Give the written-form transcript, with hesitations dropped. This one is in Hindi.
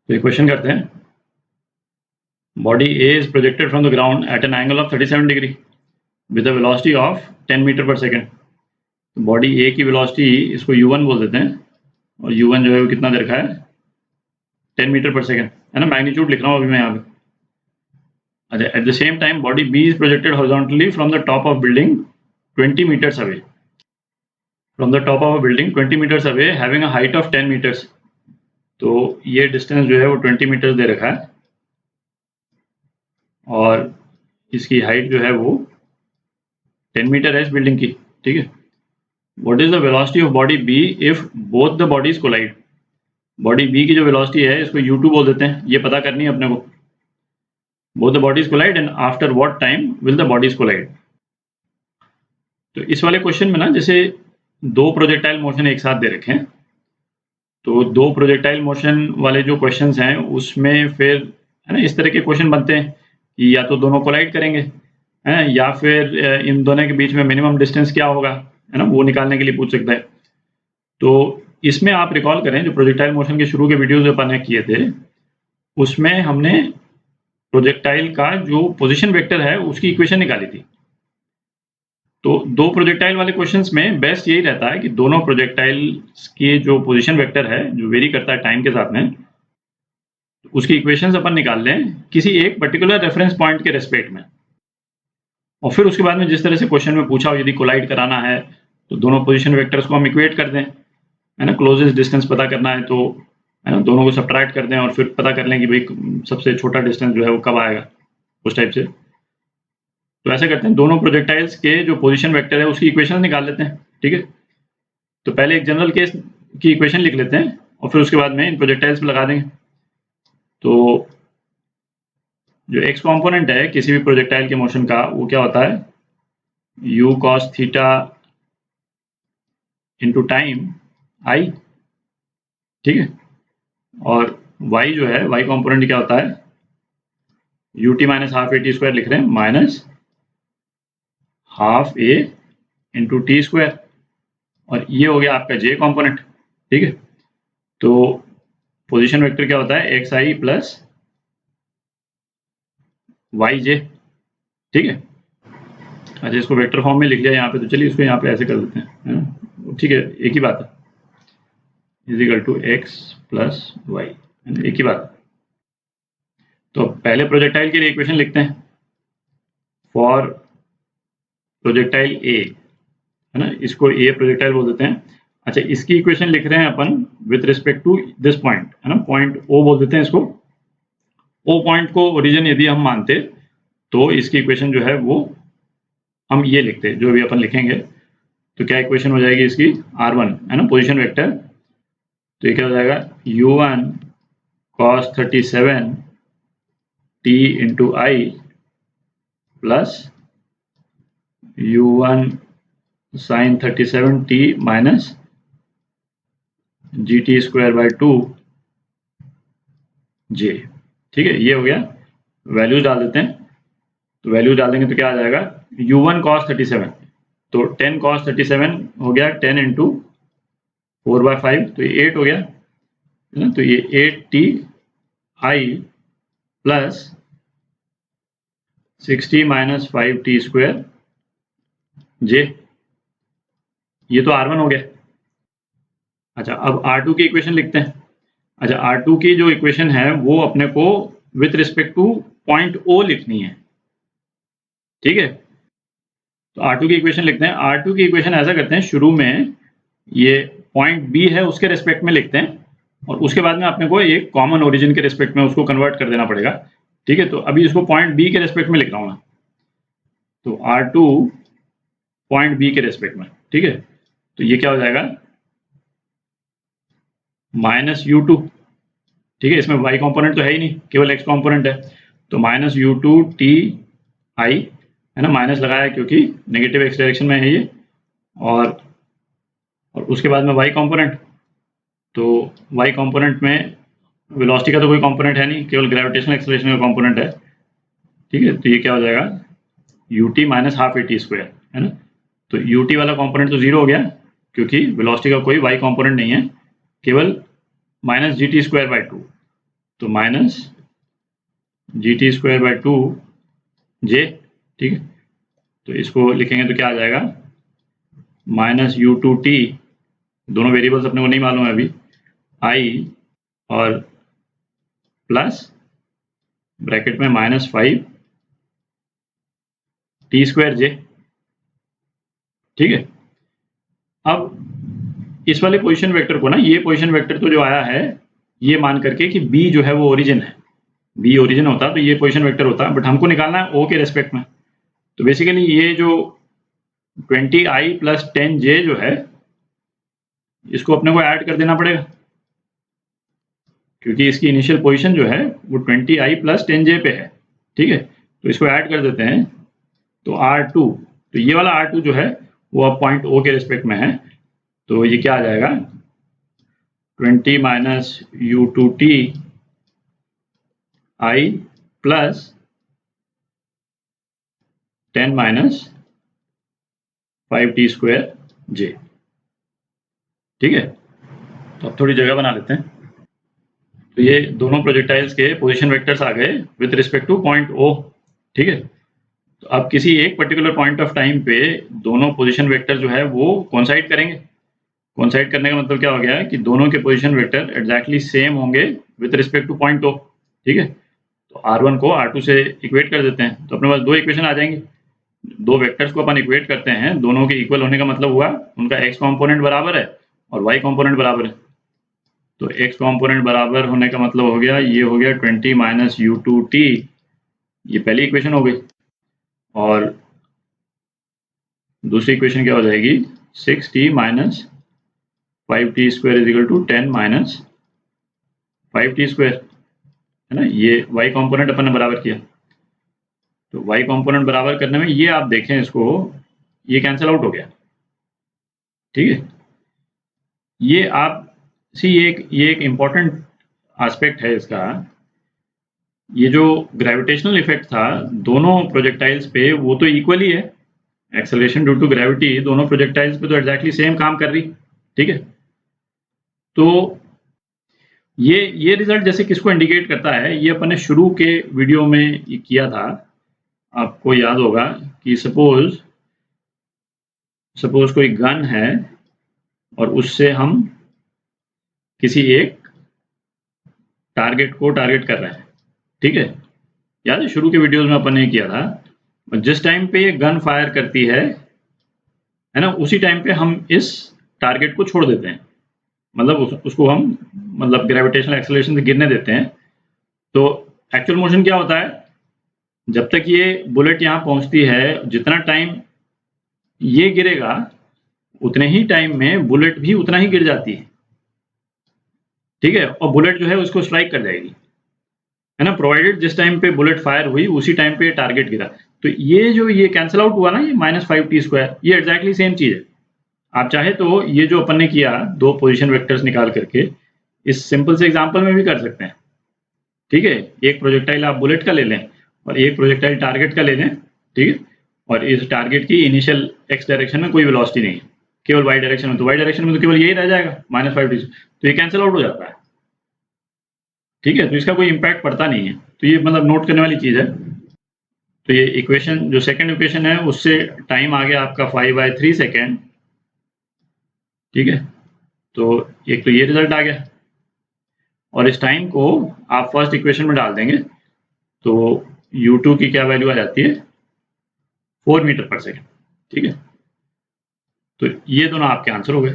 तो ये क्वेश्चन करते हैं, body A is projected from the ground at an angle of 37 degree with a velocity of 10 meter per second. तो बॉडी ए की वेलोसिटी इसको u1 बोल देते हैं, और u1 जो है वो कितना दे रखा है 10 मीटर पर सेकेंड, है ना। मैग्नीट्यूड लिख रहा हूँ अभी मैं यहाँ पे। अच्छा, at the same time body B is projected horizontally from the top of building 20 meters away, from the top of a building 20 meters away having a height of 10 meters. तो ये डिस्टेंस जो है वो 20 मीटर्स दे रखा है, और इसकी हाइट जो है वो 10 मीटर है इस बिल्डिंग की, ठीक है। What is the velocity of body B if both the bodies collide. Body B की जो वेलोसिटी है इसको u2 बोल देते हैं, ये पता करनी है अपने को। Both the bodies collide and after what time will the bodies collide. तो इस वाले क्वेश्चन में ना, जैसे दो प्रोजेक्टाइल मोशन एक साथ दे रखे हैं, तो दो प्रोजेक्टाइल मोशन वाले जो क्वेश्चंस हैं उसमें फिर, है ना, इस तरह के क्वेश्चन बनते हैं कि या तो दोनों कोलाइड करेंगे, है, या फिर इन दोनों के बीच में मिनिमम डिस्टेंस क्या होगा, है ना, वो निकालने के लिए पूछ सकता है। तो इसमें आप रिकॉल करें, जो प्रोजेक्टाइल मोशन के शुरू के वीडियोज अपन ने किए थे, उसमें हमने प्रोजेक्टाइल का जो पोजीशन वेक्टर है उसकी इक्वेशन निकाली थी। तो दो प्रोजेक्टाइल वाले क्वेश्चंस में बेस्ट यही रहता है कि दोनों प्रोजेक्टाइल्स के जो पोजीशन वेक्टर है, जो वेरी करता है टाइम के साथ में, उसकी इक्वेशंस अपन निकाल लें किसी एक पर्टिकुलर रेफरेंस पॉइंट के रेस्पेक्ट में, और फिर उसके बाद में जिस तरह से क्वेश्चन में पूछा हो, यदि कोलाइड कराना है तो दोनों पोजीशन वेक्टर्स को हम इक्वेट कर दें, है ना, क्लोजेस्ट डिस्टेंस पता करना है तो, है ना, दोनों को सब्ट्रैक्ट कर दें और फिर पता कर लें कि भाई सबसे छोटा डिस्टेंस जो है वो कब आएगा, उस टाइप से। तो ऐसे करते हैं, दोनों प्रोजेक्टाइल्स के जो पोजीशन वेक्टर है उसकी इक्वेशन निकाल लेते हैं, ठीक है। तो पहले एक जनरल केस की इक्वेशन लिख लेते हैं और फिर उसके बाद में इन प्रोजेक्टाइल्स पे लगा देंगे। तो जो एक्स कॉम्पोनेंट है किसी भी प्रोजेक्टाइल के मोशन का, वो क्या होता है, u cos theta into time I, ठीक है। और y जो है, y कॉम्पोनेंट क्या होता है, ut minus half A T square लिख रहे हैं, माइनस हाफ ए इंटू टी स्क्वायर, और ये हो गया आपका j कॉम्पोनेंट, ठीक है। तो पोजीशन वेक्टर क्या होता है, एक्स आई प्लस वाई जे, ठीक है। अच्छा, इसको वेक्टर फॉर्म में लिख लिया यहाँ पे, तो चलिए इसको यहाँ पे ऐसे कर देते हैं, है ना, ठीक है, एक ही बात है, is equal to X plus Y, एक ही बात है। तो पहले प्रोजेक्टाइल के लिए इक्वेशन लिखते हैं, फॉर प्रोजेक्टाइल ए, है ना, इसको ए प्रोजेक्टाइल बोल देते हैं। अच्छा, इसकी इक्वेशन लिख रहे हैं अपन with respect to this point, है ना, पॉइंट ओ बोल देते हैं इसको। ओ पॉइंट को ओरिजिन यदि हम मानते तो इसकी इक्वेशन जो है वो हम ये लिखते, जो भी अपन लिखेंगे, तो क्या इक्वेशन हो जाएगी इसकी, r1, है ना, पोजीशन वेक्टर। तो ये क्या हो जाएगा, u1 cos 37 t into I plus u1 sin 37 t minus G T square by 2 जे, ठीक है। ये हो गया, वैल्यूज डाल देते हैं। तो वैल्यूज डाल देंगे तो क्या आ जाएगा, u1 cos 37, तो 10 cos 37 हो गया 10 इंटू 4/5, तो ये 8 हो गया, है ना। तो ये 8t आई प्लस 60 माइनस 5t स्क्वायर जे, ये तो r1 हो गया। अच्छा, अब r2 की इक्वेशन लिखते हैं। अच्छा, r2 की जो इक्वेशन है वो अपने को with respect to point O लिखनी है, ठीक है। तो r2 की इक्वेशन लिखते हैं। r2 की इक्वेशन ऐसा करते हैं, शुरू में ये पॉइंट बी है उसके रिस्पेक्ट में लिखते हैं, और उसके बाद में अपने को एक कॉमन ओरिजिन के रिस्पेक्ट में उसको कन्वर्ट कर देना पड़ेगा, ठीक है। तो अभी इसको पॉइंट बी के रिस्पेक्ट में लिख रहा हूँ मैं, तो r2 पॉइंट बी के रिस्पेक्ट में, ठीक है। तो ये क्या हो जाएगा, माइनस u2, ठीक है। इसमें y कंपोनेंट तो है ही नहीं, केवल x कंपोनेंट है, तो माइनस u2 t आई, है ना, माइनस लगाया क्योंकि नेगेटिव x डायरेक्शन में है ये, और उसके बाद में y कंपोनेंट। तो y कंपोनेंट में वेलोसिटी का तो कोई कंपोनेंट है नहीं, केवल ग्रेविटेशनल एक्सेलरेशन का कंपोनेंट है, ठीक है। तो ये क्या हो जाएगा, ut minus half A T square, है ना। तो ut वाला कंपोनेंट तो जीरो हो गया क्योंकि वेलोसिटी का कोई y कंपोनेंट नहीं है, केवल minus G T square by 2। तो माइनस GT²/2J, ठीक है। तो इसको लिखेंगे तो क्या आ जाएगा, माइनस U2T, दोनों वेरिएबल्स अपने को नहीं मालूम है अभी, I और प्लस ब्रैकेट में -5T²J, ठीक है। अब इस वाले पोजीशन वेक्टर को ना, ये पोजीशन वेक्टर तो जो आया है ये मान करके कि B जो है वो ओरिजिन है, B ओरिजिन होता तो ये पोजीशन वेक्टर होता, बट हमको निकालना है O के रेस्पेक्ट में। तो बेसिकली ये जो 20I + 10J जो है इसको अपने को ऐड कर देना पड़ेगा, क्योंकि इसकी इनिशियल पोजीशन जो है वो 20I + 10J पे है, ठीक है। तो इसको ऐड कर देते हैं, तो R2, तो ये वाला R2 जो है वो अब पॉइंट O के रेस्पेक्ट में है, तो ये क्या आ जाएगा, 20 - U2T I + 10 - 5T²J, ठीक है। तो अब थोड़ी जगह बना लेते हैं। तो ये दोनों प्रोजेक्टाइल्स के पोजीशन वेक्टर्स आ गए with respect to point O, ठीक है। तो अब किसी एक पर्टिकुलर पॉइंट ऑफ टाइम पे दोनों पोजीशन वेक्टर जो है वो कोइंसाइड करेंगे। कोइंसाइड करने का मतलब क्या हो गया कि दोनों के पोजीशन वेक्टर एग्जैक्टली सेम होंगे with respect to point O, ठीक है। तो R1 को R2 से इक्वेट कर देते हैं, तो अपने पास दो इक्वेशन आ जाएंगे। दो वेक्टर्स को अपन इक्वेट करते हैं, दोनों के इक्वल होने का मतलब हुआ उनका x कॉम्पोनेंट बराबर है और y कॉम्पोनेंट बराबर है। तो x कॉम्पोनेंट बराबर होने का मतलब हो गया, ये हो गया 20 - U2T, ये पहली इक्वेशन हो गई। और दूसरी इक्वेशन क्या हो जाएगी, 6T - 5T² = 10 - 5T², है ना। ये y कॉम्पोनेंट अपन ने बराबर किया, तो y कॉम्पोनेंट बराबर करने में ये आप देखें इसको, ये कैंसिल आउट हो गया, ठीक है। ये आप ये एक इम्पॉर्टेंट एस्पेक्ट है इसका। ये जो ग्रेविटेशनल इफेक्ट था दोनों प्रोजेक्टाइल्स पे वो तो इक्वल ही है, एक्सेलरेशन ड्यू टू ग्रेविटी दोनों प्रोजेक्टाइल्स पे तो एग्जैक्टली सेम काम कर रही, ठीक है। तो ये रिजल्ट जैसे किसको इंडिकेट करता है, ये अपन ने शुरू के वीडियो में किया था, आपको याद होगा कि सपोज कोई गन है और उससे हम किसी एक टारगेट को टारगेट कर रहे हैं, ठीक है। याद है शुरू के वीडियोस में अपन ने किया था, जिस टाइम पे ये गन फायर करती है ना, उसी टाइम पे हम इस टारगेट को छोड़ देते हैं, मतलब उसको हम मतलब ग्रेविटेशनल एक्सेलरेशन से गिरने देते हैं। तो एक्चुअल मोशन क्या होता है, जब तक ये बुलेट यहाँ पहुंचती है, जितना टाइम ये गिरेगा उतने ही टाइम में बुलेट भी उतना ही गिर जाती है, ठीक है। और बुलेट जो है उसको स्ट्राइक कर जाएगी, है ना, प्रोवाइडेड जिस टाइम पे बुलेट फायर हुई उसी टाइम पे टारगेट गिरा। तो ये कैंसिल आउट हुआ ना, ये -5T², ये एग्जैक्टली सेम चीज है। आप चाहे तो ये जो अपन ने किया दो पोजीशन वेक्टर्स निकाल करके इस सिंपल से एग्जांपल में भी कर सकते हैं, ठीक है। एक प्रोजेक्टाइल आप बुलेट का ले लें और एक प्रोजेक्टाइल टारगेट का ले लें, ठीक है। और इस टारगेट की इनिशियल x डायरेक्शन में कोई वेलोसिटी नहीं है, केवल y डायरेक्शन में, तो y डायरेक्शन में तो केवल यही रह जाएगा -5T, तो ये कैंसिल आउट हो जाता है, ठीक है। तो इसका कोई इम्पैक्ट पड़ता नहीं है, तो ये मतलब नोट करने वाली चीज है। तो ये इक्वेशन जो सेकंड इक्वेशन है उससे टाइम आ गया आपका 5/3 सेकेंड, ठीक है। तो एक तो ये रिजल्ट आ गया, और इस टाइम को आप फर्स्ट इक्वेशन में डाल देंगे तो U2 की क्या वैल्यू आ जाती है, 4 मीटर पर सेकेंड, ठीक है। तो ये दोनों आपके आंसर हो गए।